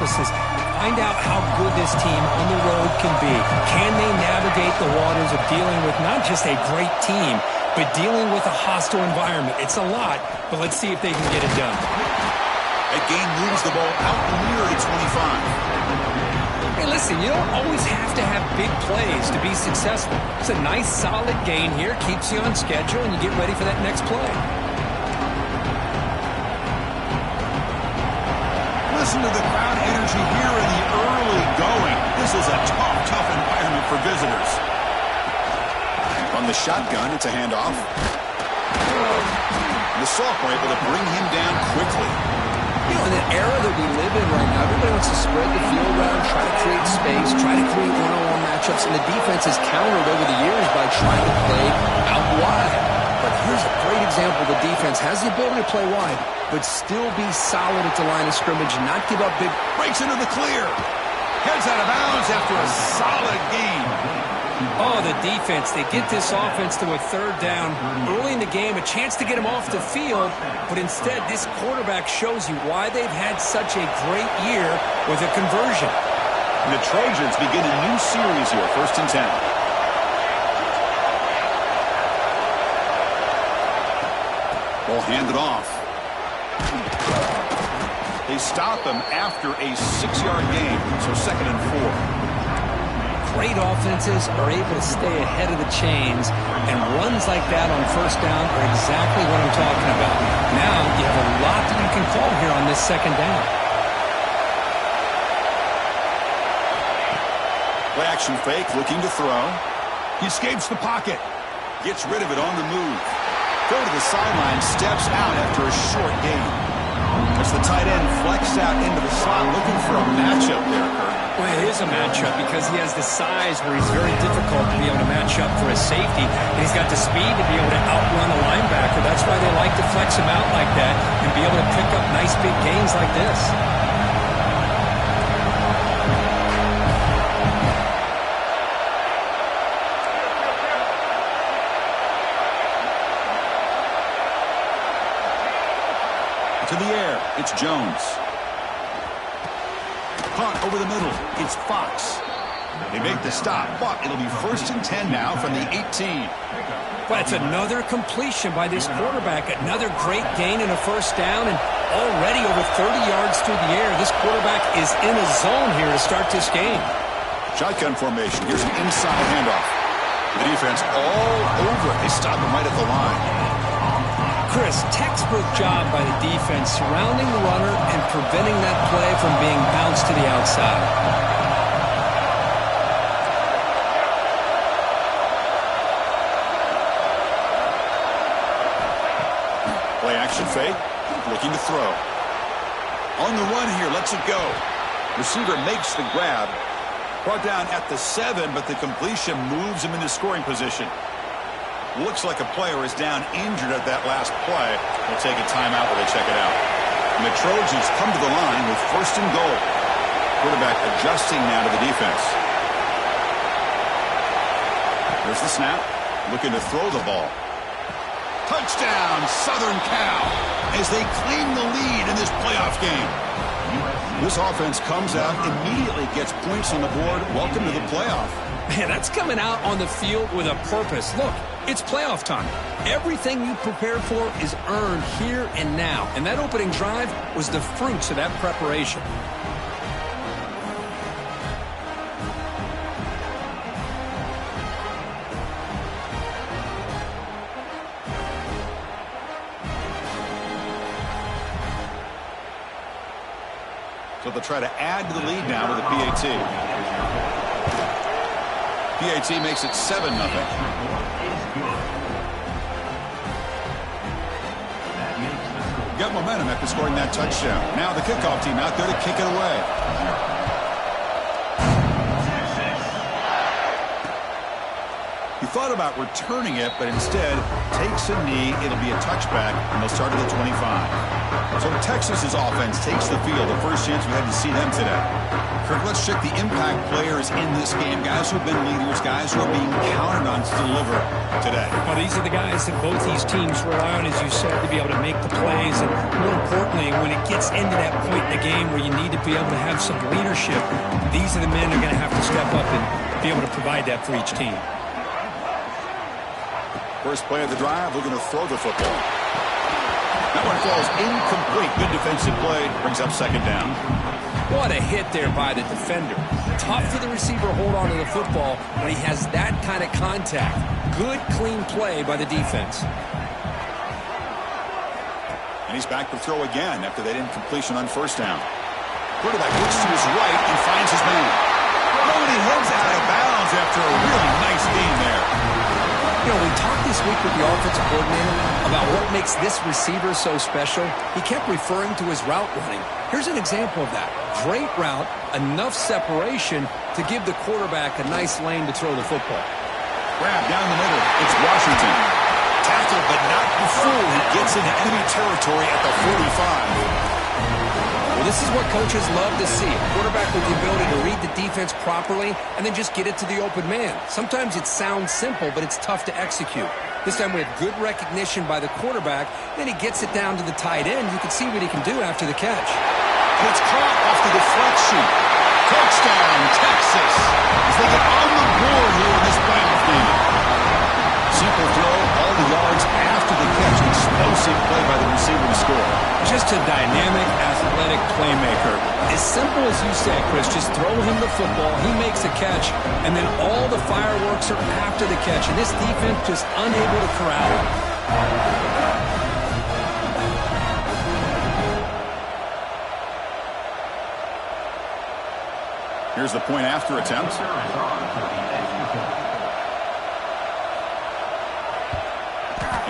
Find out how good this team on the road can be. Can they navigate the waters of dealing with not just a great team, but dealing with a hostile environment? It's a lot, but let's see if they can get it done. That gain moves the ball out near the 25. Hey, listen, you don't always have to have big plays to be successful. It's a nice, solid gain here, keeps you on schedule, and you get ready for that next play. Listen to the crowd energy here in the early going. This is a tough environment for visitors. From the shotgun, it's a handoff. The Salk were able to bring him down quickly. You know, in the era that we live in right now, everybody wants to spread the field around, try to create space, try to create one-on-one matchups, and the defense has countered over the years by trying to play out wide. But here's a great example. The defense has the ability to play wide, but still be solid at the line of scrimmage, not give up big. Breaks into the clear. Heads out of bounds after a solid gain. Oh, the defense. They get this offense to a third down early in the game, a chance to get him off the field, but instead this quarterback shows you why they've had such a great year with a conversion. And the Trojans begin a new series here, 1st and 10. Ball handed off. They stop him after a 6-yard gain, so 2nd and 4. Great offenses are able to stay ahead of the chains, and runs like that on 1st down are exactly what I'm talking about. Now you have a lot that you can call here on this 2nd down. Play action fake, looking to throw. He escapes the pocket. Gets rid of it on the move. Go to the sideline, steps out after a short gain. As the tight end flexed out into the slot, looking for a matchup there, Kurt. Well, it is a matchup because he has the size where he's very difficult to be able to match up for a safety, and he's got the speed to be able to outrun a linebacker. That's why they like to flex him out like that and be able to pick up nice big gains like this. To the air, it's Jones. Caught over the middle, it's Fox. They make the stop, but it'll be 1st and 10 now from the 18. Well, that's another completion by this quarterback. Another great gain in a 1st down, and already over 30 yards through the air. This quarterback is in a zone here to start this game. Shotgun formation. Here's an inside handoff. The defense all over it. They stop him right at the line. Chris, textbook job by the defense surrounding the runner and preventing that play from being bounced to the outside. Play action fake, looking to throw. On the run here, lets it go. Receiver makes the grab. Brought down at the 7, but the completion moves him into scoring position. Looks like a player is down injured at that last play. They'll take a timeout while they check it out. And the Trojans come to the line with 1st and goal. Quarterback adjusting now to the defense. There's the snap. Looking to throw the ball. Touchdown, Southern Cal, as they claim the lead in this playoff game. This offense comes out, immediately gets points on the board. Welcome to the playoff. Man, that's coming out on the field with a purpose. Look, it's playoff time. Everything you prepared for is earned here and now. And that opening drive was the fruits of that preparation. So they'll try to add to the lead now with a PAT. PAT makes it 7-0. Got momentum after scoring that touchdown. Now the kickoff team out there to kick it away. He thought about returning it, but instead takes a knee. It'll be a touchback, and they'll start at the 25. So Texas's offense takes the field. The first chance we had to see them today. Kirk, let's check the impact players in this game. Guys who have been leaders, guys who are being counted on to deliver today. Well, these are the guys that both these teams rely on, as you said, to be able to make the plays. And more importantly, when it gets into that point in the game where you need to be able to have some leadership, these are the men that are going to have to step up and be able to provide that for each team. First play of the drive, looking to throw the football. That one falls incomplete. Good defensive play. Brings up second down. What a hit there by the defender. Tough for the receiver to hold on to the football when he has that kind of contact. Good, clean play by the defense. And he's back to throw again after that incompletion on first down. Quarterback looks to his right and finds his man. Oh, and he heads out of bounds after a really nice gain there. You know, we talked this week with the offensive coordinator about what makes this receiver so special. He kept referring to his route running. Here's an example of that. Great route, enough separation to give the quarterback a nice lane to throw the football. Grab down the middle. It's Washington. Tackled, but not before he gets into enemy territory at the 45. Well, this is what coaches love to see. A quarterback with the ability to read the defense properly and then just get it to the open man. Sometimes it sounds simple, but it's tough to execute. This time we have good recognition by the quarterback. Then he gets it down to the tight end. You can see what he can do after the catch. And it's caught off the deflection. Touchdown, Texas. As they get on the board here in this playoff game. Simple throw, all the yards after the catch. Explosive play by the receiver to score. Just a dynamic, athletic playmaker. As simple as you say, Chris, just throw him the football, he makes a catch, and then all the fireworks are after the catch, and this defense just unable to corral him. Here's the point after attempt.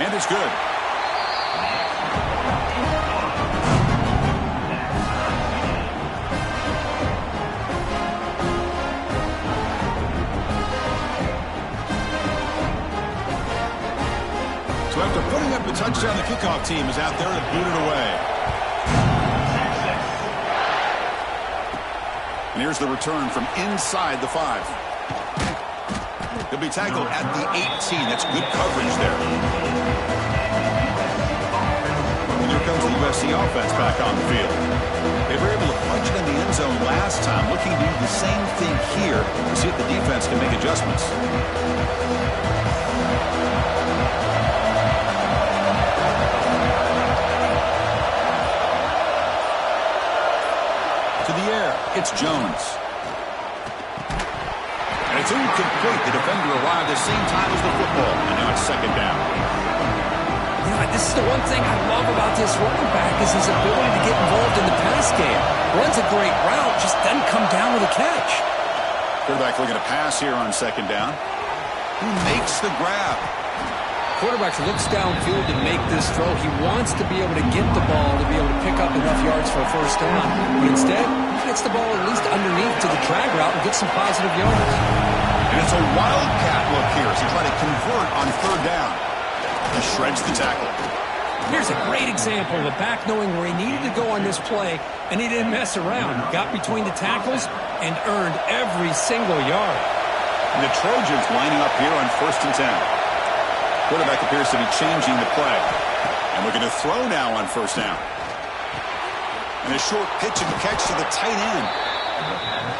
And it's good. So after putting up a touchdown, the kickoff team is out there to boot it away. And here's the return from inside the 5. He'll be tackled at the 18. That's good coverage there. And here comes the USC offense back on the field. They were able to punch it in the end zone last time, looking to do the same thing here to see if the defense can make adjustments. To the air, it's Jones. And it's incomplete. The defender arrived at the same time as the football. And now it's second down. Yeah, this is the one thing I love about this running back is his ability to get involved in the pass game. Runs a great route, just doesn't come down with a catch. Quarterback looking to pass here on second down. Who makes the grab? Quarterback looks downfield to make this throw. He wants to be able to get the ball to be able to pick up enough yards for a first down. But instead, he gets the ball at least underneath to the drag route and gets some positive yards. And it's a wildcat look here as he tries to convert on third down. He shreds the tackle. Here's a great example of the back knowing where he needed to go on this play, and he didn't mess around. Got between the tackles and earned every single yard. And the Trojans lining up here on 1st and 10. Quarterback appears to be changing the play. And looking to throw now on first down. And a short pitch and catch to the tight end.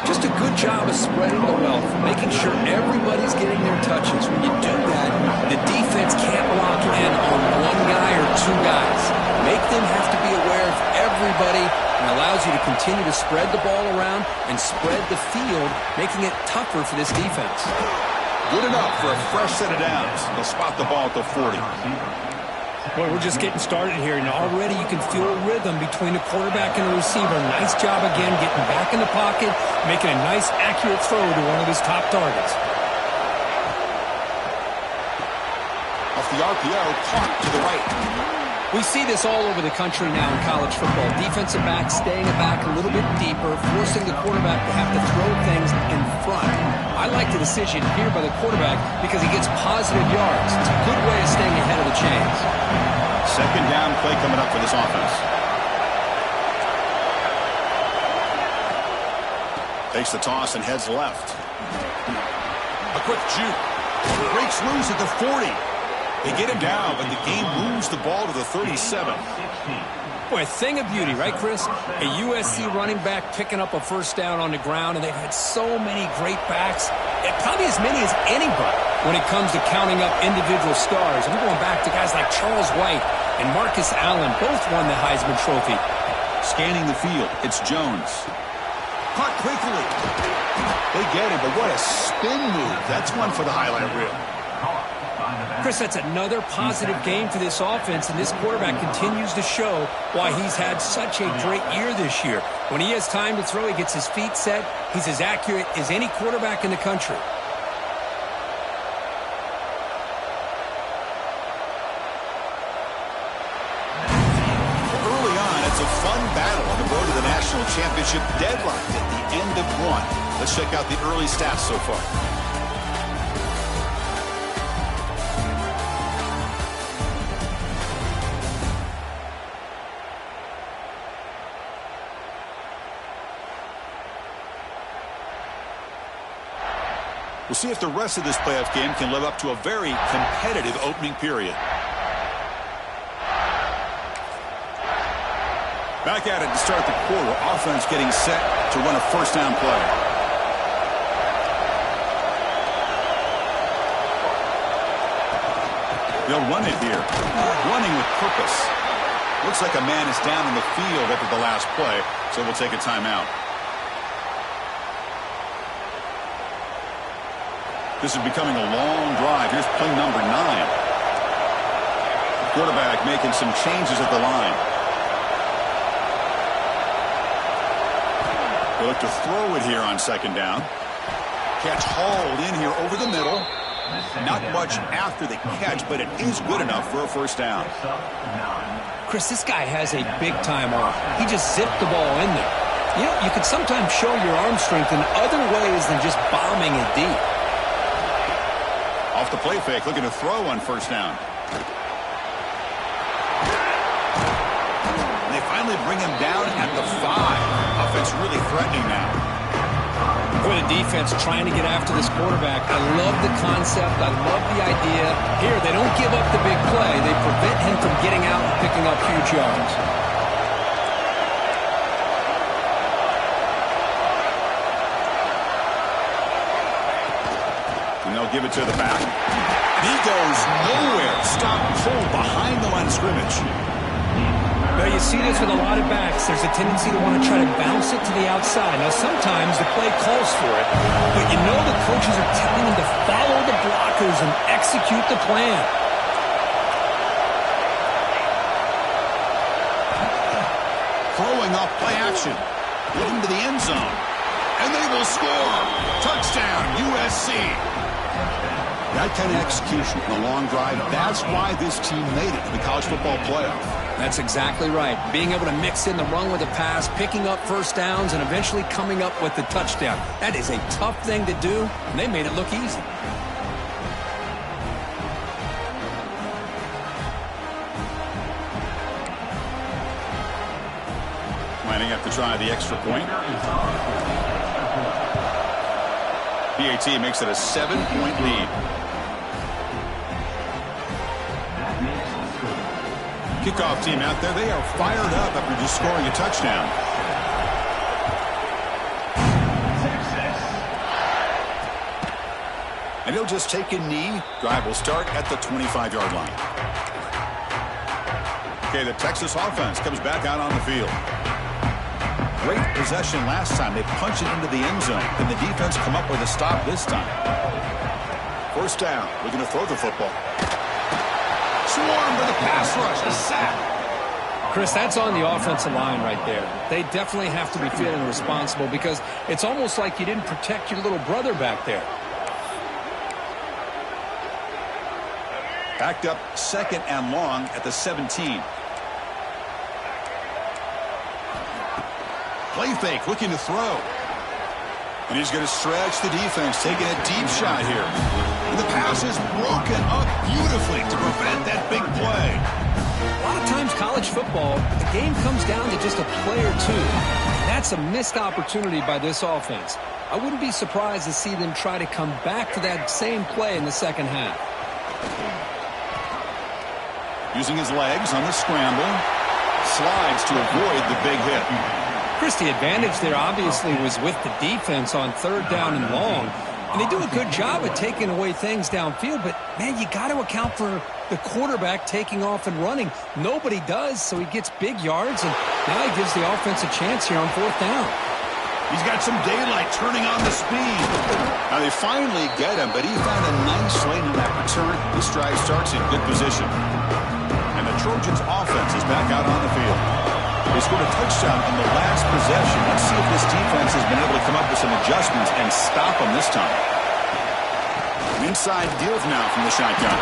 Just a good job of spreading the wealth, making sure everybody's getting their touches. When you do that, the defense can't lock in on one guy or two guys. Make them have to be aware of everybody and allows you to continue to spread the ball around and spread the field, making it tougher for this defense. Good enough for a fresh set of downs. They'll spot the ball at the 40. Boy, we're just getting started here, and already you can feel a rhythm between the quarterback and the receiver. Nice job again getting back in the pocket, making a nice, accurate throw to one of his top targets. Off the RPO, caught to the right. We see this all over the country now in college football. Defensive backs staying back a little bit deeper, forcing the quarterback to have to throw things in front. I like the decision here by the quarterback because he gets positive yards. It's a good way of staying ahead of the chains. Second down play coming up for this offense. Takes the toss and heads left. A quick juke. Breaks loose at the 40. They get him down, but the game moves the ball to the 37. Boy, a thing of beauty, right, Chris? A USC running back picking up a first down on the ground, and they've had so many great backs, and probably as many as anybody when it comes to counting up individual stars. I'm going back to guys like Charles White and Marcus Allen, both won the Heisman Trophy. Scanning the field, it's Jones. Caught quickly. They get him, but what a spin move. That's one for the highlight reel. Chris, that's another positive game for this offense, and this quarterback continues to show why he's had such a great year this year. When he has time to throw, he gets his feet set. He's as accurate as any quarterback in the country. Early on, it's a fun battle on the road to the national championship deadline at the end of one. Let's check out the early stats so far. We'll see if the rest of this playoff game can live up to a very competitive opening period. Back at it to start the quarter. Offense getting set to run a first down play. They'll run it here. Running with purpose. Looks like a man is down in the field after the last play, so we'll take a timeout. This is becoming a long drive. Here's play number 9. The quarterback making some changes at the line. They look to throw it here on second down. Catch hauled in here over the middle. Not much after the catch, but it is good enough for a first down. Chris, this guy has a big-time arm. He just zipped the ball in there. You know, you can sometimes show your arm strength in other ways than just bombing it deep. Off the play fake, looking to throw on first down. And they finally bring him down at the 5. Offense really threatening now. For the defense trying to get after this quarterback, I love the concept. I love the idea. Here, they don't give up the big play. They prevent him from getting out and picking up huge yards. And they'll give it to the back. He goes nowhere. Stop pull behind the line of scrimmage. Well, you see this with a lot of backs. There's a tendency to want to try to bounce it to the outside. Now, sometimes the play calls for it, but you know the coaches are telling them to follow the blockers and execute the plan. Throwing off play action. Looking to the end zone. And they will score. Touchdown, USC. That kind of execution in a long drive, that's why this team made it to the college football playoff. That's exactly right. Being able to mix in the run with the pass, picking up first downs, and eventually coming up with the touchdown. That is a tough thing to do, and they made it look easy. Lining up to try the extra point. PAT makes it a 7-point lead. Kickoff team out there, they are fired up after just scoring a touchdown. And he'll just take a knee. Drive will start at the 25-yard line. Okay, the Texas offense comes back out on the field. Great possession last time. They punch it into the end zone. Can the defense come up with a stop this time? First down. We're going to throw the football. Swarm for the pass rush. A sack. Chris, that's on the offensive line right there. They definitely have to be feeling responsible because it's almost like you didn't protect your little brother back there. Backed up second and long at the 17. Play fake, looking to throw. And he's going to stretch the defense, taking a deep shot here. And the pass is broken up beautifully to prevent that big play. A lot of times college football, the game comes down to just a play or two. And that's a missed opportunity by this offense. I wouldn't be surprised to see them try to come back to that same play in the second half. Using his legs on the scramble. Slides to avoid the big hit. Chris, the advantage there obviously was with the defense on 3rd down and long. And they do a good job of taking away things downfield. But, man, you got to account for the quarterback taking off and running. Nobody does, so he gets big yards. And now he gives the offense a chance here on 4th down. He's got some daylight turning on the speed. Now they finally get him, but he found a nice lane in that return. This drive starts in good position. And the Trojans' offense is back out on the field. They scored a touchdown on the last possession. Let's see if this defense has been able to come up with some adjustments and stop them this time. Inside deals now from the shotgun.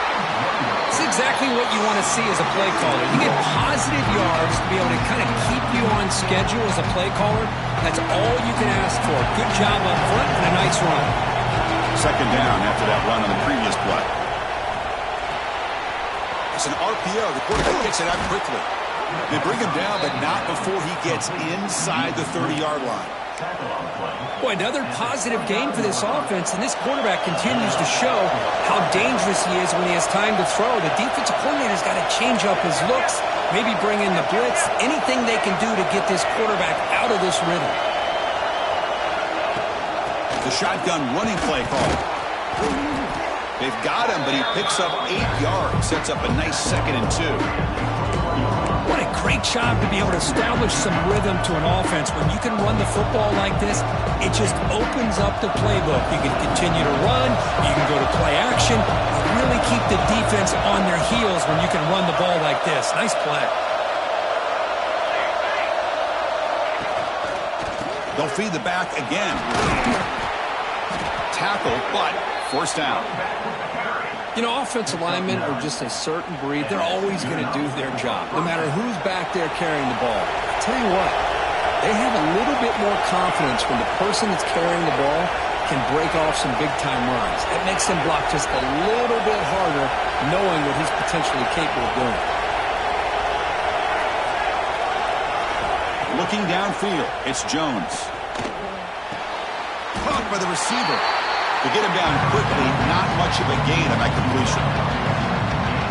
It's exactly what you want to see as a play caller. You get positive yards to be able to kind of keep you on schedule as a play caller. That's all you can ask for. Good job up front and a nice run. 2nd down after that run on the previous play. It's an RPO. The quarterback gets it out quickly. They bring him down, but not before he gets inside the 30-yard line. Boy, another positive game for this offense, and this quarterback continues to show how dangerous he is when he has time to throw. The defensive coordinator's got to change up his looks, maybe bring in the blitz, anything they can do to get this quarterback out of this rhythm. The shotgun running play call. They've got him, but he picks up 8 yards, sets up a nice 2nd and 2. What a great job to be able to establish some rhythm to an offense. When you can run the football like this, it just opens up the playbook. You can continue to run. You can go to play action. You really keep the defense on their heels when you can run the ball like this. Nice play. They'll feed the back again. Tackle, but forced down. You know, offensive linemen are just a certain breed. They're always going to do their job, no matter who's back there carrying the ball. I'll tell you what, they have a little bit more confidence when the person that's carrying the ball can break off some big-time runs. That makes them block just a little bit harder, knowing what he's potentially capable of doing. Looking downfield, it's Jones. Caught by the receiver. To get him down quickly, not much of a gain on that completion.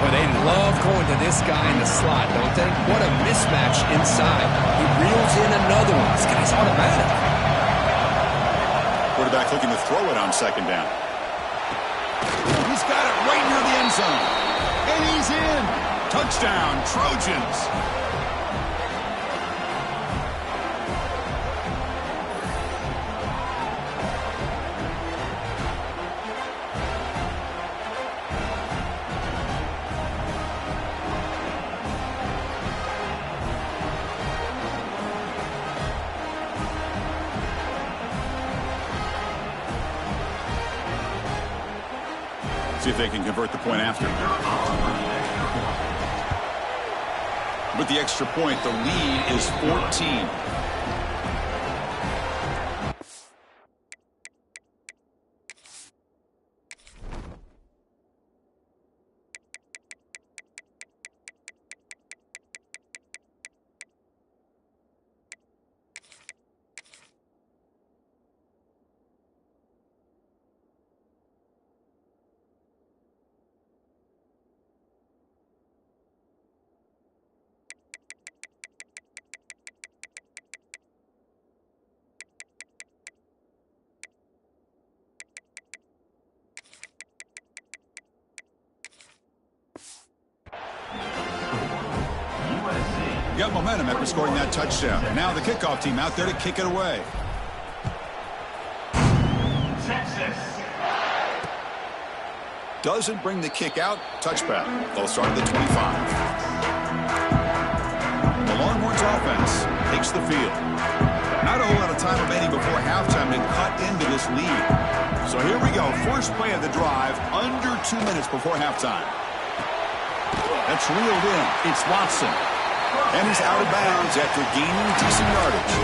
Well, they love going to this guy in the slot, don't they? What a mismatch inside. He reels in another one. This guy's automatic. Quarterback looking to throw it on 2nd down. He's got it right near the end zone. And he's in. Touchdown, Trojans. See if they can convert the point after. With the extra point, the lead is 14. Got momentum after scoring that touchdown. Now the kickoff team out there to kick it away. Texas. Doesn't bring the kick out. Touchback. They'll start at the 25. The Longhorns offense takes the field. Not a whole lot of time remaining before halftime to cut into this lead. So here we go. First play of the drive, under 2 minutes before halftime. That's reeled in. It's Watson. And he's out of bounds after gaining decent yardage.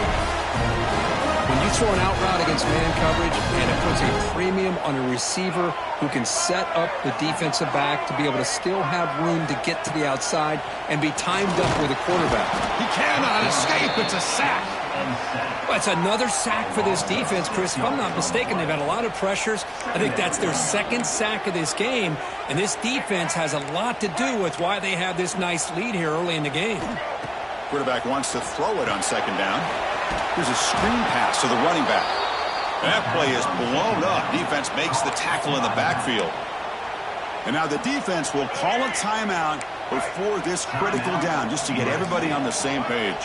When you throw an out route against man coverage, and it puts a premium on a receiver who can set up the defensive back to be able to still have room to get to the outside and be timed up with a quarterback. He cannot escape. It's a sack. Well, it's another sack for this defense, Chris. If I'm not mistaken, they've had a lot of pressures. I think that's their second sack of this game, and this defense has a lot to do with why they have this nice lead here early in the game. Quarterback wants to throw it on second down. Here's a screen pass to the running back. That play is blown up. Defense makes the tackle in the backfield. And now the defense will call a timeout before this critical down just to get everybody on the same page.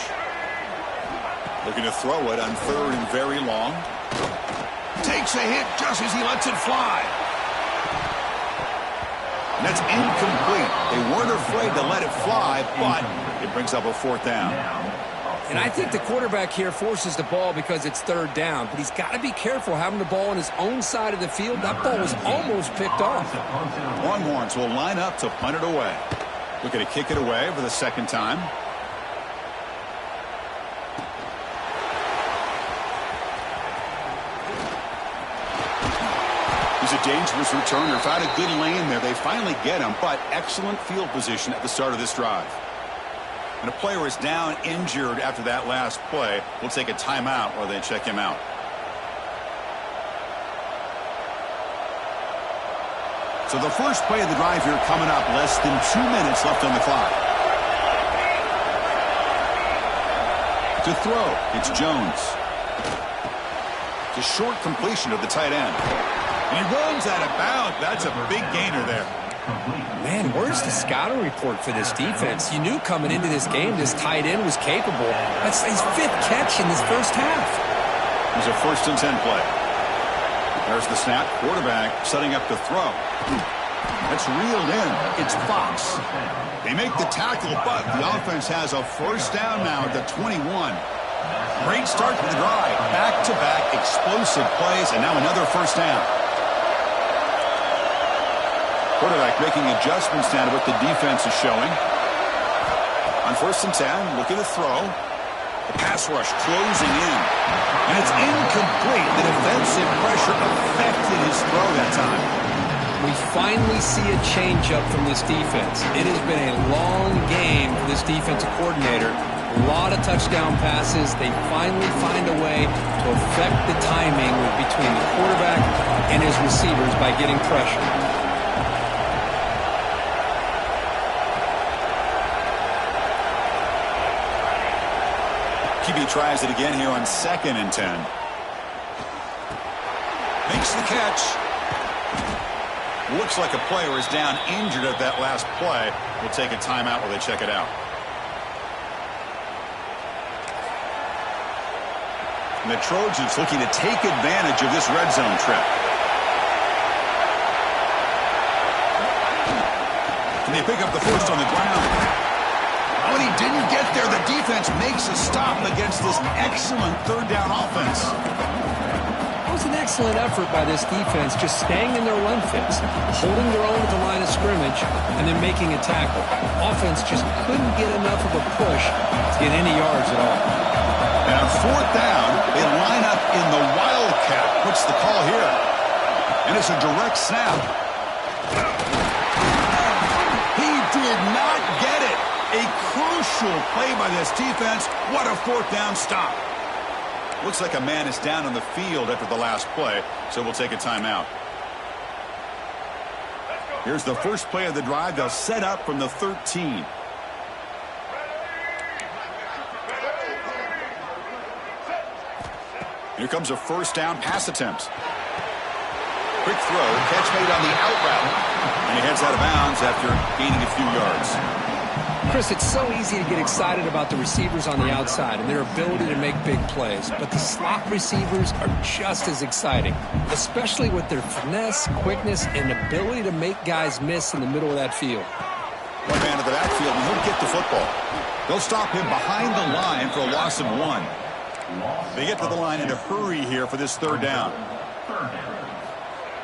Looking to throw it on third and very long. Takes a hit just as he lets it fly. And that's incomplete. They weren't afraid to let it fly, but it brings up a fourth down. And I think the quarterback here forces the ball because it's third down, but he's got to be careful having the ball on his own side of the field. That ball was almost picked off. Longhorns will line up to punt it away. Looking to kick it away for the second time. He's a dangerous returner. Found a good lane there. They finally get him, but excellent field position at the start of this drive. And a player is down injured after that last play. We'll take a timeout while they check him out. So the first play of the drive here coming up. Less than 2 minutes left on the clock. To throw, it's Jones. It's a short completion of the tight end. And he runs out of bounds. That's a big gainer there. Man, where's the scouting report for this defense? You knew coming into this game this tight end was capable. That's his fifth catch in this first half. Here's a 1st and 10 play. There's the snap. Quarterback setting up to throw. That's reeled in. It's Fox. They make the tackle, but the offense has a first down now at the 21. Great start to the drive. Back-to-back explosive plays, and now another first down. Quarterback making adjustments now to what the defense is showing. On 1st and 10, looking to throw. The pass rush closing in. And it's incomplete. The defensive pressure affected his throw that time. We finally see a change-up from this defense. It has been a long game for this defensive coordinator. A lot of touchdown passes. They finally find a way to affect the timing between the quarterback and his receivers by getting pressure. QB tries it again here on 2nd and 10. Makes the catch. Looks like a player is down injured at that last play. We'll take a timeout while they check it out. And the Trojans looking to take advantage of this red zone trip. Can they pick up the first on the ground? When he didn't get there, the defense makes a stop against this excellent third down offense. It was an excellent effort by this defense, just staying in their run fits, holding their own at the line of scrimmage, and then making a tackle. Offense just couldn't get enough of a push to get any yards at all. And on 4th down, they line up in the Wildcat. What's the call here? And it's a direct snap. He did not get it. A crucial play by this defense. What a 4th down stop. Looks like a man is down on the field after the last play, so we'll take a timeout. Here's the first play of the drive. They'll set up from the 13. Here comes a first down pass attempt. Quick throw, catch made on the out route. And he heads out of bounds after gaining a few yards. Chris, it's so easy to get excited about the receivers on the outside and their ability to make big plays, but the slot receivers are just as exciting, especially with their finesse, quickness, and ability to make guys miss in the middle of that field. One man to the backfield, and he'll get the football. They'll stop him behind the line for a loss of 1. They get to the line in a hurry here for this third down.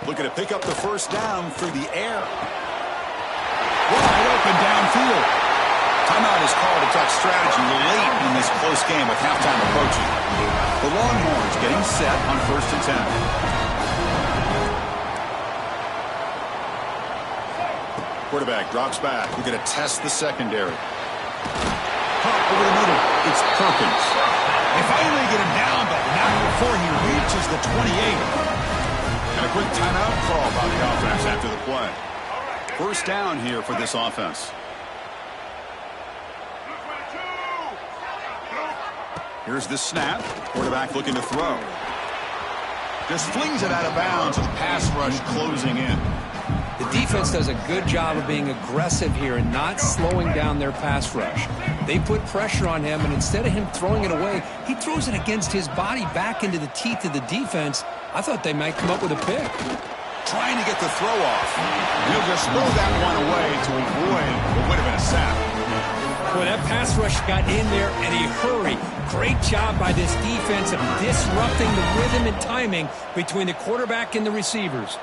Looking to pick up the first down through the air. Wide open downfield. Timeout is called to talk strategy late in this close game with halftime approaching. The Longhorns getting set on 1st and 10. Quarterback drops back. We're going to test the secondary. Pop over the middle. It's Perkins. They finally get him down, but not before he reaches the 28. And a quick timeout call by the offense after the play. First down here for this offense. Here's the snap. Quarterback looking to throw. Just flings it out of bounds with pass rush closing in. The defense does a good job of being aggressive here and not slowing down their pass rush. They put pressure on him, and instead of him throwing it away, he throws it against his body back into the teeth of the defense. I thought they might come up with a pick. Trying to get the throw off. He'll just throw that one away to avoid what would have been a sack. Boy, that pass rush got in there in a hurry. Great job by this defense of disrupting the rhythm and timing between the quarterback and the receivers.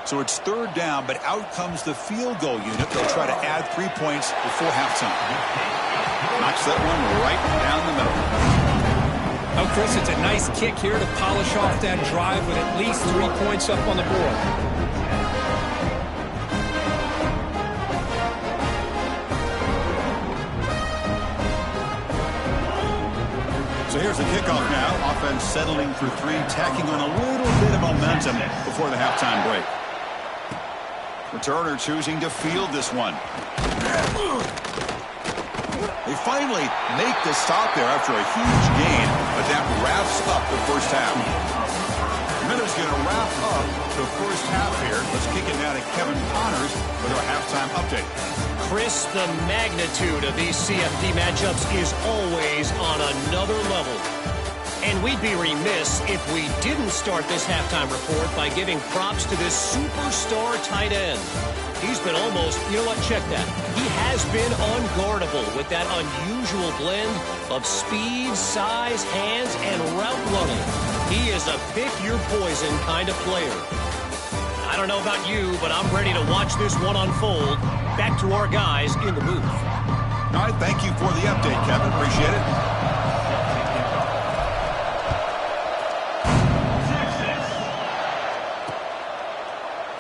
So it's 3rd down, but out comes the field goal unit. They'll try to add 3 points before halftime. Knocks that one right down the middle. Oh, Chris, it's a nice kick here to polish off that drive with at least 3 points up on the board. So here's the kickoff now. Offense settling for 3, tacking on a little bit of momentum before the halftime break. Returner choosing to field this one. They finally make the stop there after a huge gain, but that wraps up the first half. Miller's going to wrap up the first half here. Let's kick it now to Kevin Connors with our halftime update. Chris, the magnitude of these CFP matchups is always on another level. And we'd be remiss if we didn't start this halftime report by giving props to this superstar tight end. He's been almost, you know what, check that. He has been unguardable with that unusual blend of speed, size, hands, and route running. He is a pick-your-poison kind of player. I don't know about you, but I'm ready to watch this one unfold. Back to our guys in the booth. All right, thank you for the update, Kevin. Appreciate it.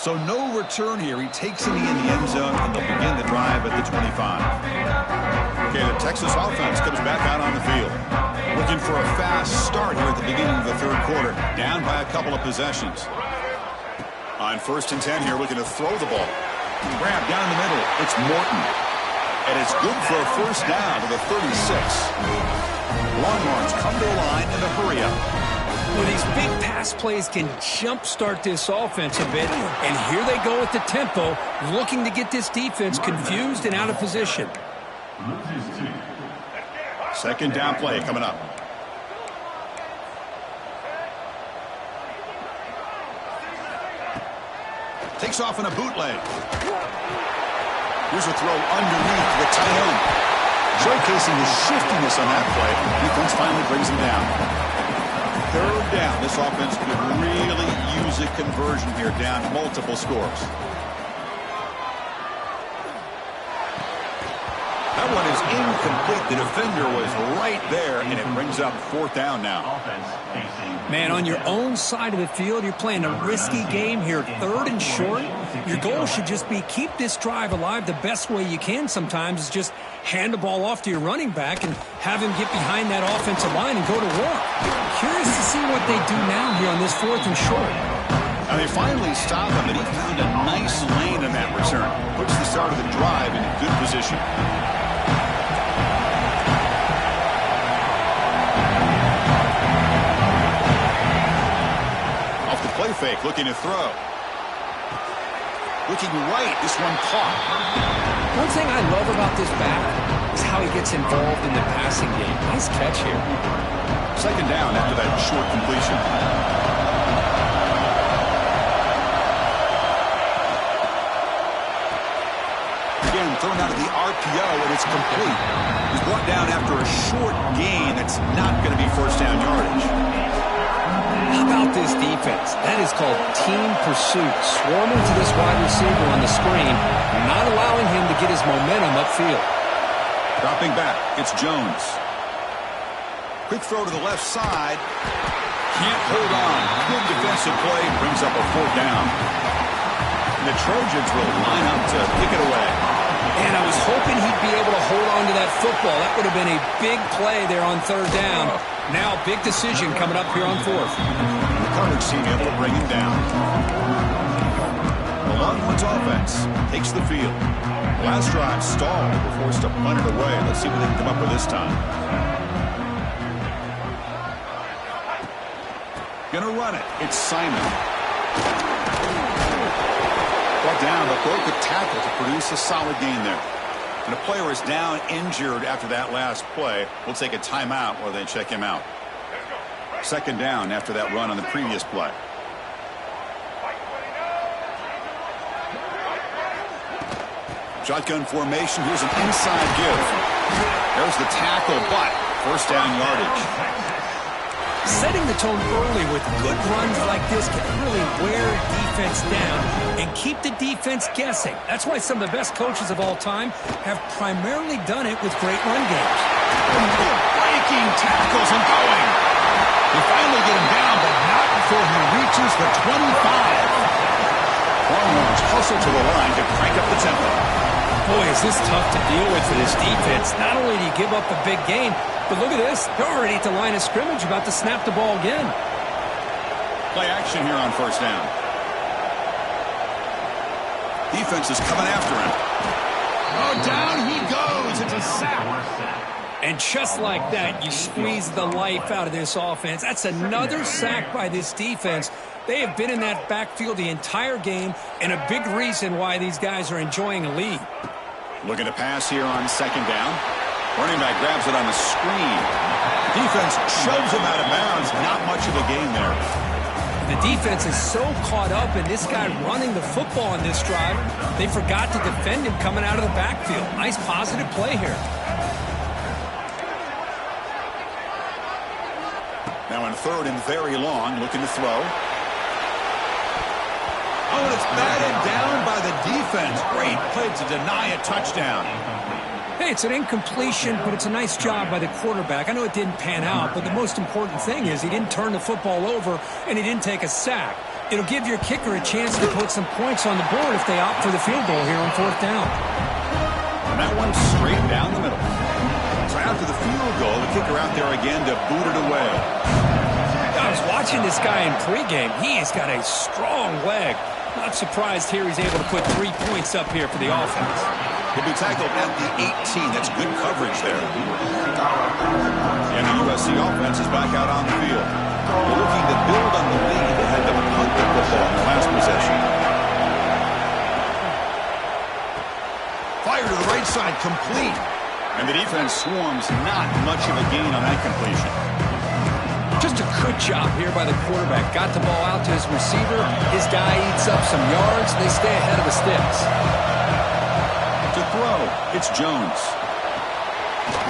So no return here. He takes it in the end zone, and they'll begin the drive at the 25. Okay, the Texas offense comes back out on the field. Looking for a fast start here at the beginning of the 3rd quarter. Down by a couple of possessions. On 1st and 10 here, looking to throw the ball. Grab down the middle. It's Morton. And it's good for a first down to the 36. Longhorns come to the line in a hurry up. Well, these big pass plays can jumpstart this offense a bit, and here they go at the tempo, looking to get this defense confused and out of position. 2nd down play coming up. Takes off in a bootleg. Here's a throw underneath the tight end. Showcasing the shiftiness on that play. Defense finally brings him down. 3rd down. This offense could really use a conversion here, down multiple scores. That one is incomplete. The defender was right there, and it brings up 4th down now. Man, on your own side of the field, you're playing a risky game here. 3rd and short. Your goal should just be keep this drive alive the best way you can sometimes is just hand the ball off to your running back and have him get behind that offensive line and go to work. Curious to see what they do now here on this 4th and short. Now they finally stop him, and he found a nice lane in that return. Puts the start of the drive in good position. Off the play fake, looking to throw. Looking right, this one caught. One thing I love about this back is how he gets involved in the passing game. Nice catch here. 2nd down after that short completion. Again, thrown out of the RPO, and it's complete. He's brought down after a short gain that's not going to be first down yardage. How about this defense? That is called team pursuit. Swarming to this wide receiver on the screen, not allowing him to get his momentum upfield. Dropping back, it's Jones. Quick throw to the left side. Can't hold on. Good defensive play. Brings up a 4th down. And the Trojans will line up to kick it away. And I was hoping he'd be able to hold on to that football. That would have been a big play there on 3rd down. Now, big decision coming up here on 4th. And the coverage team able to bring him down. The Longhorns offense takes the field. Last drive stalled. They were forced to punt it away. Let's see what they can come up with this time. Gonna run it. It's Simon. Brought down, but broke a tackle to produce a solid gain there. And a player is down injured after that last play. We'll take a timeout while they check him out. 2nd down after that run on the previous play. Shotgun formation. Here's an inside give. There's the tackle, but 1st down yardage. Setting the tone early with good runs like this can really wear defense down and keep the defense guessing. That's why some of the best coaches of all time have primarily done it with great run games. Breaking tackles and going. They finally get him down, but not before he reaches the 25. Longhorns hustle to the line to crank up the tempo. Boy, is this tough to deal with for this defense. Not only do you give up a big gain, but look at this. They're already at the line of scrimmage, about to snap the ball again. Play action here on 1st down. Defense is coming after him. Oh, down he goes. It's a sack. And just like that, you squeeze the life out of this offense. That's another sack by this defense. They have been in that backfield the entire game, and a big reason why these guys are enjoying a lead. Looking to pass here on 2nd down. Running back grabs it on the screen. Defense shoves him out of bounds. Not much of a gain there. The defense is so caught up in this guy running the football in this drive, they forgot to defend him coming out of the backfield. Nice positive play here. Now in 3rd and very long, looking to throw. Oh, and it's batted down by the defense. Great play to deny a touchdown. Hey, it's an incompletion, but it's a nice job by the quarterback. I know it didn't pan out, but the most important thing is he didn't turn the football over and he didn't take a sack. It'll give your kicker a chance to put some points on the board if they opt for the field goal here on 4th down. And that one's straight down the middle. So after the field goal, the kicker out there again to boot it away. I was watching this guy in pregame. He has got a strong leg. Not surprised here he's able to put 3 points up here for the offense. He'll be tackled at the 18. That's good coverage there. And the USC offense is back out on the field. They're looking to build on the lead that had them punt the football in the last possession. Fire to the right side, complete. And the defense swarms, not much of a gain on that completion. Just a good job here by the quarterback. Got the ball out to his receiver. His guy eats up some yards. They stay ahead of the sticks. To throw, it's Jones.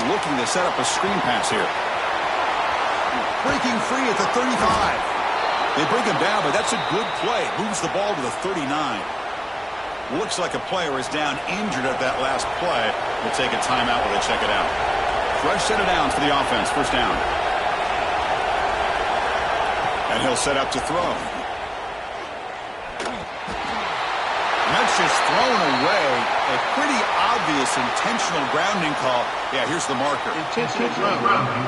Looking to set up a screen pass here. Breaking free at the 35. They bring him down, but that's a good play. Moves the ball to the 39. Looks like a player is down injured at that last play. We'll take a timeout while they check it out. Fresh set of downs for the offense. 1st down. And he'll set up to throw. And that's just thrown away. A pretty obvious intentional grounding call. Yeah, here's the marker. Intentional grounding.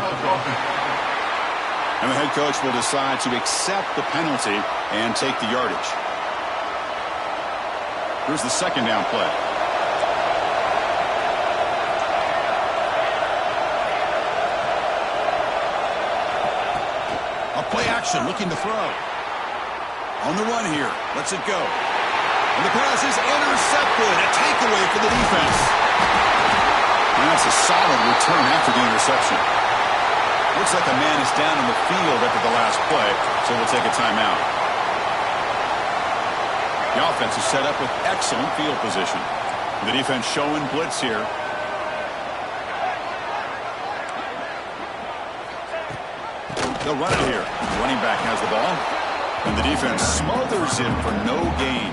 And the head coach will decide to accept the penalty and take the yardage. Here's the 2nd down play. A play action, looking to throw. On the run here, lets it go. And the pass is intercepted. A takeaway for the defense. And that's a solid return after the interception. Looks like a man is down in the field after the last play, so we'll take a timeout. The offense is set up with excellent field position. The defense showing blitz here. They'll run it here. The running back has the ball. And the defense smothers him for no gain.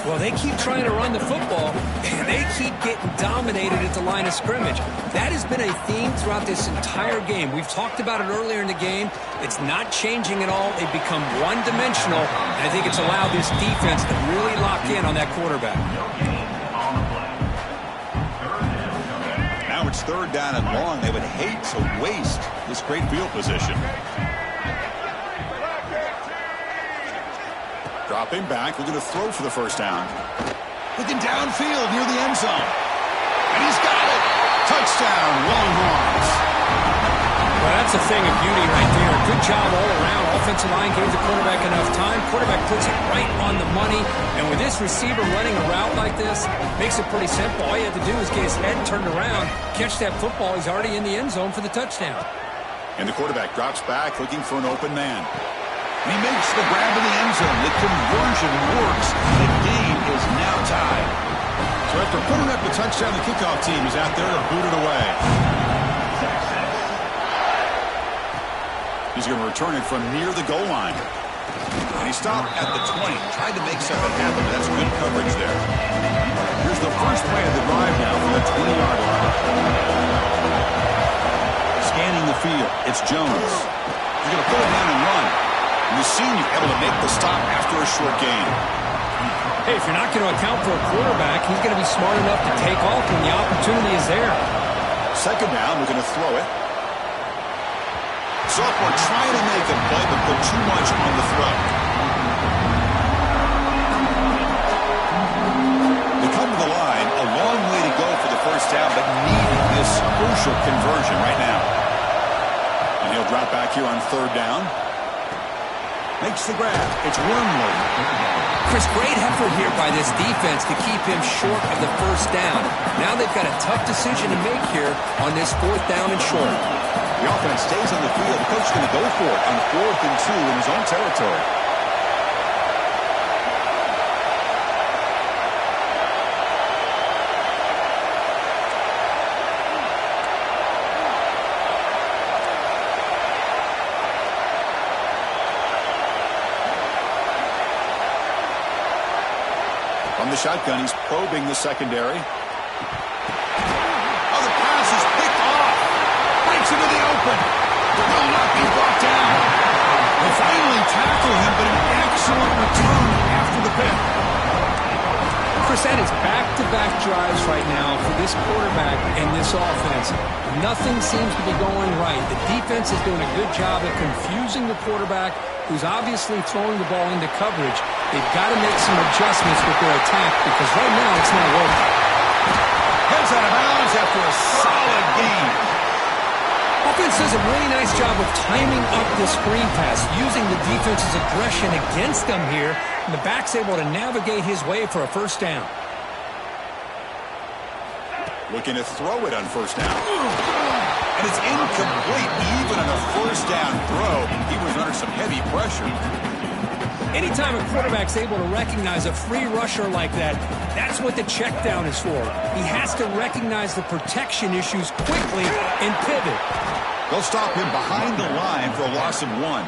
Well, they keep trying to run the football, and they keep getting dominated at the line of scrimmage. That has been a theme throughout this entire game. We've talked about it earlier in the game. It's not changing at all. They've become one-dimensional, and I think it's allowed this defense to really lock in on that quarterback. Now it's 3rd down and long. They would hate to waste this great field position. Dropping back, looking to throw for the first down. Looking downfield near the end zone. And he's got it. Touchdown, Longhorns. Well, that's a thing of beauty right there. Good job all around. Offensive line gave the quarterback enough time. Quarterback puts it right on the money. And with this receiver running a route like this, makes it pretty simple. All you have to do is get his head turned around, catch that football. He's already in the end zone for the touchdown. And the quarterback drops back, looking for an open man. He makes the grab in the end zone. The conversion works. The game is now tied. So after putting up the touchdown, the kickoff team is out there to boot it away. He's going to return it from near the goal line. And he stopped at the 20. Tried to make something happen, but that's good coverage there. Here's the first play of the drive now from the 20-yard line. Scanning the field. It's Jones. He's going to pull it down and run. And the senior able to make the stop after a short gain. Hey, if you're not going to account for a quarterback, he's going to be smart enough to take off when the opportunity is there. 2nd down, we're going to throw it. Sophomore trying to make a play, but put too much on the throw. They come to the line, a long way to go for the first down, but needing this crucial conversion right now. And he'll drop back here on 3rd down. Makes the grab. It's Wormley. Chris, great effort here by this defense to keep him short of the first down. Now they've got a tough decision to make here on this 4th down and short. The offense stays on the field. The coach is going to go for it on 4th and 2 in his own territory. From the shotgun, he's probing the secondary. Oh, the pass is picked off. Breaks into the open. Will not be brought down. They finally tackle him, but an excellent return after the pick. Chris, that is back-to-back drives right now for this quarterback and this offense. Nothing seems to be going right. The defense is doing a good job of confusing the quarterback, who's obviously throwing the ball into coverage. They've got to make some adjustments with their attack because right now it's not working. Heads out of bounds after a solid gain. Offense does a really nice job of timing up the screen pass, using the defense's aggression against them here, and the back's able to navigate his way for a first down. Looking to throw it on first down. And it's incomplete even on a first down throw. He was under some heavy pressure. Anytime a quarterback's able to recognize a free rusher like that, that's what the check down is for. He has to recognize the protection issues quickly and pivot. They'll stop him behind the line for a loss of 1.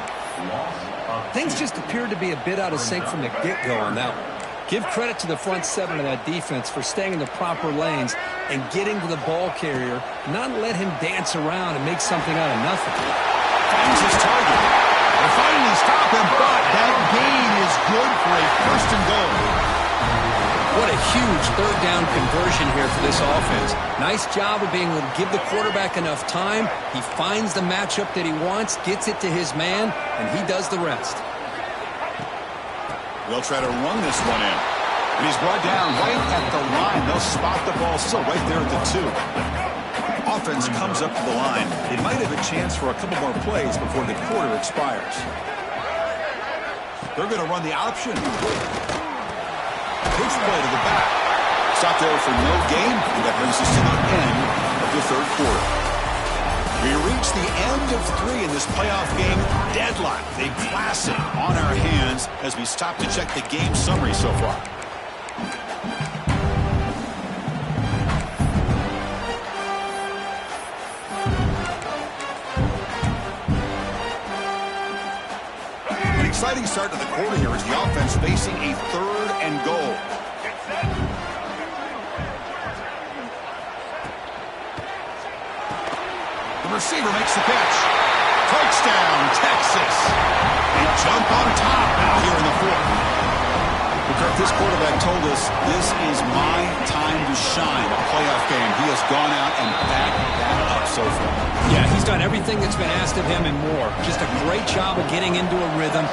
Things just appeared to be a bit out of sync from the get-go on that one. Give credit to the front 7 of that defense for staying in the proper lanes and getting to the ball carrier, not let him dance around and make something out of nothing. Finds his target. They finally stop him, but that gain is good for a 1st and goal. What a huge 3rd down conversion here for this offense. Nice job of being able to give the quarterback enough time. He finds the matchup that he wants, gets it to his man, and he does the rest. They'll try to run this one in. And he's brought down right at the line. They'll spot the ball still right there at the 2. Offense comes up to the line. They might have a chance for a couple more plays before the quarter expires. They're going to run the option. Pitch play to the back. Stop there for no gain. And that brings us to the end of the 3rd quarter. We reach the end of 3 in this playoff game. Deadlock. A classic on our hands as we stop to check the game summary so far. Exciting start to the quarter here as the offense facing a 3rd and goal. The receiver makes the catch. Touchdown, Texas. They jump on top now here in the 4th. Kirk, this quarterback told us this is my time to shine. A playoff game. He has gone out and backed that up so far. Yeah, he's done everything that's been asked of him and more. Just a great job of getting into a rhythm.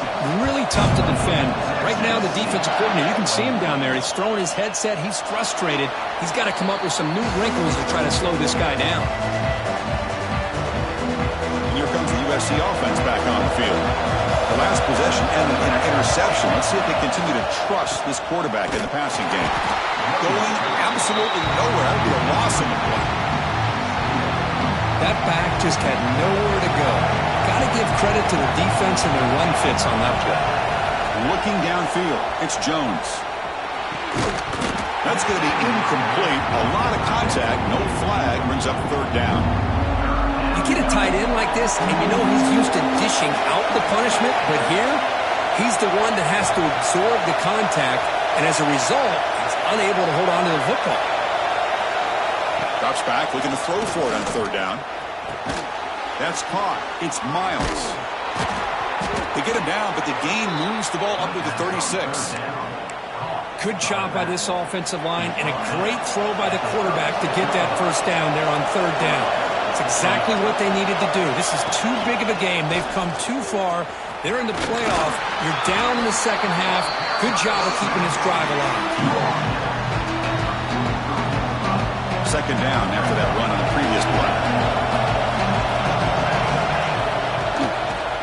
Really tough to defend. Right now, the defensive coordinator, you can see him down there. He's throwing his headset. He's frustrated. He's got to come up with some new wrinkles to try to slow this guy down. And here comes the USC offense back on the field. The last possession ended in an interception. Let's see if they continue to trust this quarterback in the passing game. Going absolutely nowhere. That would be a loss in the play. That back just had nowhere to go. Got to give credit to the defense and their run fits on that play. Looking downfield, it's Jones. That's going to be incomplete. A lot of contact. No flag. Brings up 3rd down. You get a tight end like this, and you know he's used to dishing out the punishment, but here, he's the one that has to absorb the contact, and as a result, he's unable to hold on to the football. Drops back, looking to throw for it on 3rd down. That's caught. It's Miles. They get him down, but the gain moves the ball up to the 36. Good job by this offensive line, and a great throw by the quarterback to get that 1st down there on 3rd down. It's exactly what they needed to do. This is too big of a game. They've come too far. They're in the playoff. You're down in the 2nd half. Good job of keeping this drive alive. 2nd down after that run on the previous play.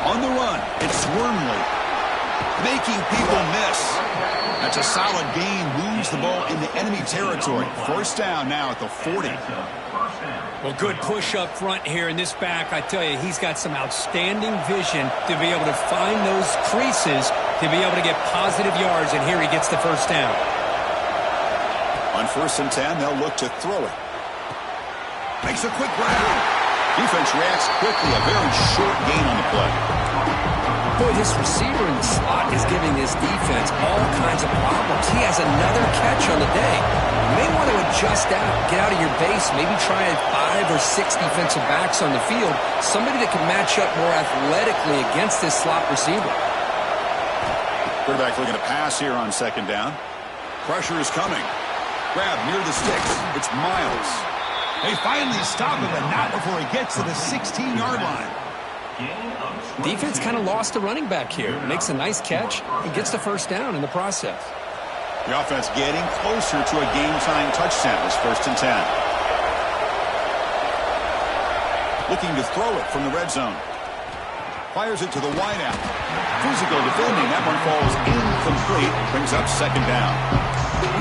On the run, it's Wormley. Making people miss. That's a solid gain. Moves the ball into enemy territory. 1st down now at the 40. Well, good push up front here in this back. I tell you, he's got some outstanding vision to be able to find those creases to be able to get positive yards, and here he gets the 1st down. On 1st and 10, they'll look to throw it. Makes a quick grab. Defense reacts quickly. A very short gain on the play. Boy, this receiver in the slot is giving this defense all kinds of problems. He has another catch on the day. You may want to adjust out, get out of your base, maybe try 5 or 6 defensive backs on the field, somebody that can match up more athletically against this slot receiver. Quarterback looking to pass here on 2nd down. Pressure is coming. Grab near the sticks. It's Miles. They finally stop him, but not before he gets to the 16-yard line. Defense kind of lost the running back here. Makes a nice catch and gets the 1st down in the process. The offense getting closer to a game-tying touchdown. It's 1st and 10. Looking to throw it from the red zone. Fires it to the wideout. Physical defending. That one falls incomplete. Brings up 2nd down.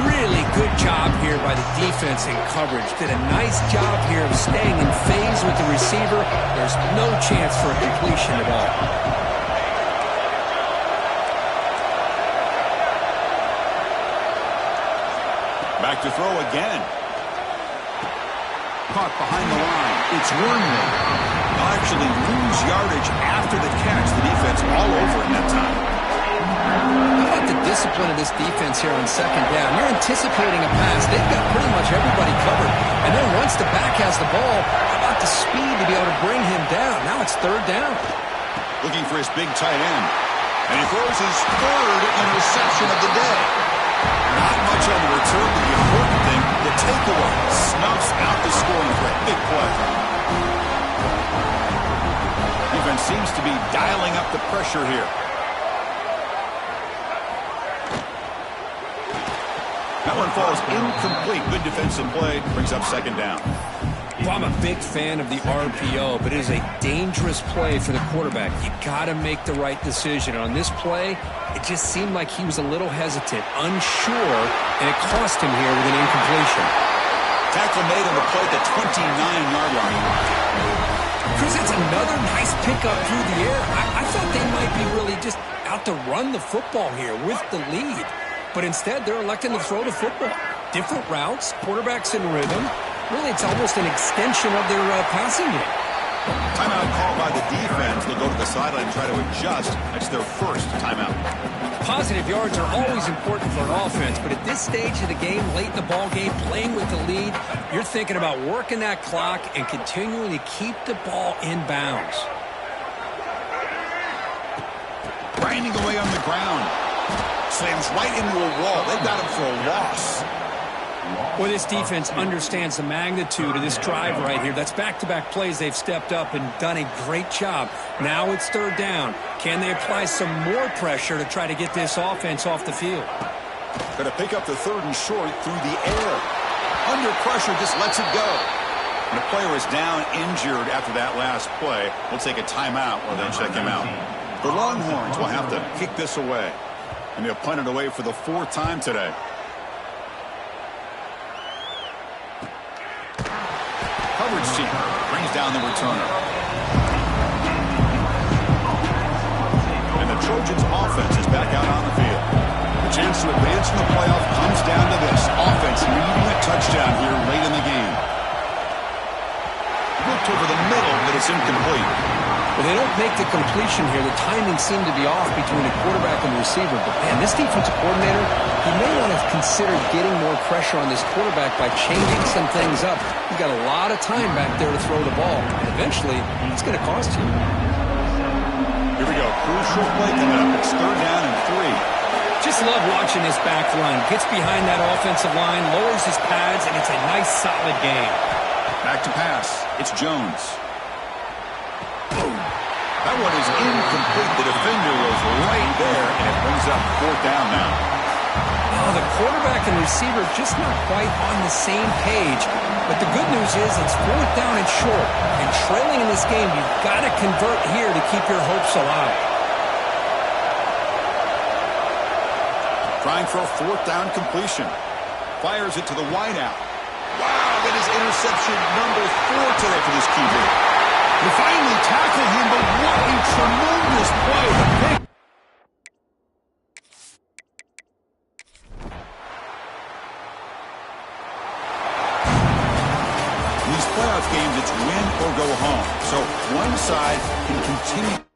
Really good job here by the defense in coverage. Did a nice job here of staying in phase with the receiver. There's no chance for a completion at all. Back to throw again. Caught behind the line. It's Wormley. They'll actually lose yardage after the catch. The defense all over in that time. How about the discipline of this defense here on 2nd down? You're anticipating a pass. They've got pretty much everybody covered. And then once the back has the ball, how about the speed to be able to bring him down? Now it's 3rd down. Looking for his big tight end. And he throws his 3rd interception of the day. Not much on the return, but the important thing, the takeaway. Snuffs out the scoring threat. Big play. Defense seems to be dialing up the pressure here. That one falls incomplete. Good defensive play. Brings up 2nd down. Well, I'm a big fan of the RPO, but it is a dangerous play for the quarterback. You got to make the right decision. And on this play, it just seemed like he was a little hesitant, unsure, and it cost him here with an incompletion. Tackle made on the play at the 29-yard line. Chris, it's another nice pickup through the air. I thought they might be really just out to run the football here with the lead. But instead, they're electing to throw the football. Different routes, quarterbacks in rhythm. Really, it's almost an extension of their passing game. Timeout called by the defense. They'll go to the sideline and try to adjust. That's their first timeout. Positive yards are always important for an offense, but at this stage of the game, late in the ball game, playing with the lead, you're thinking about working that clock and continuing to keep the ball in bounds. Grinding away on the ground. Slams right into a wall. They've got him for a loss. Well, this defense understands the magnitude of this drive right here. That's back-to-back plays. They've stepped up and done a great job. Now it's third down. Can they apply some more pressure to try to get this offense off the field? Going to pick up the third and short through the air. Under pressure, just lets it go. And the player is down injured after that last play. We'll take a timeout while they check him out. The Longhorns will have to kick this away. And they'll punt it away for the fourth time today. Coverage team brings down the returner. And the Trojans' offense is back out on the field. The chance to advance in the playoff comes down to this. Offense needing a touchdown here late in the game. Looked over the middle, but it's incomplete. Well, they don't make the completion here. The timing seemed to be off between the quarterback and the receiver. But, man, this defensive coordinator, he may want to consider getting more pressure on this quarterback by changing some things up. He's got a lot of time back there to throw the ball. And eventually, it's going to cost you. Here we go. Crucial play coming up. It's third down and 3. Just love watching this back line. Gets behind that offensive line, lowers his pads, and it's a nice, solid game. Back to pass. It's Jones. That one is incomplete. The defender was right there, and it brings up fourth down now. Oh, the quarterback and receiver just not quite on the same page. But the good news is it's fourth down and short. And trailing in this game, you've got to convert here to keep your hopes alive. Trying for a fourth down completion. Fires it to the wideout. Wow, that is interception number 4 today for this QB. They finally tackled him, but what a tremendous play. In these playoff games, it's win or go home. So one side can continue.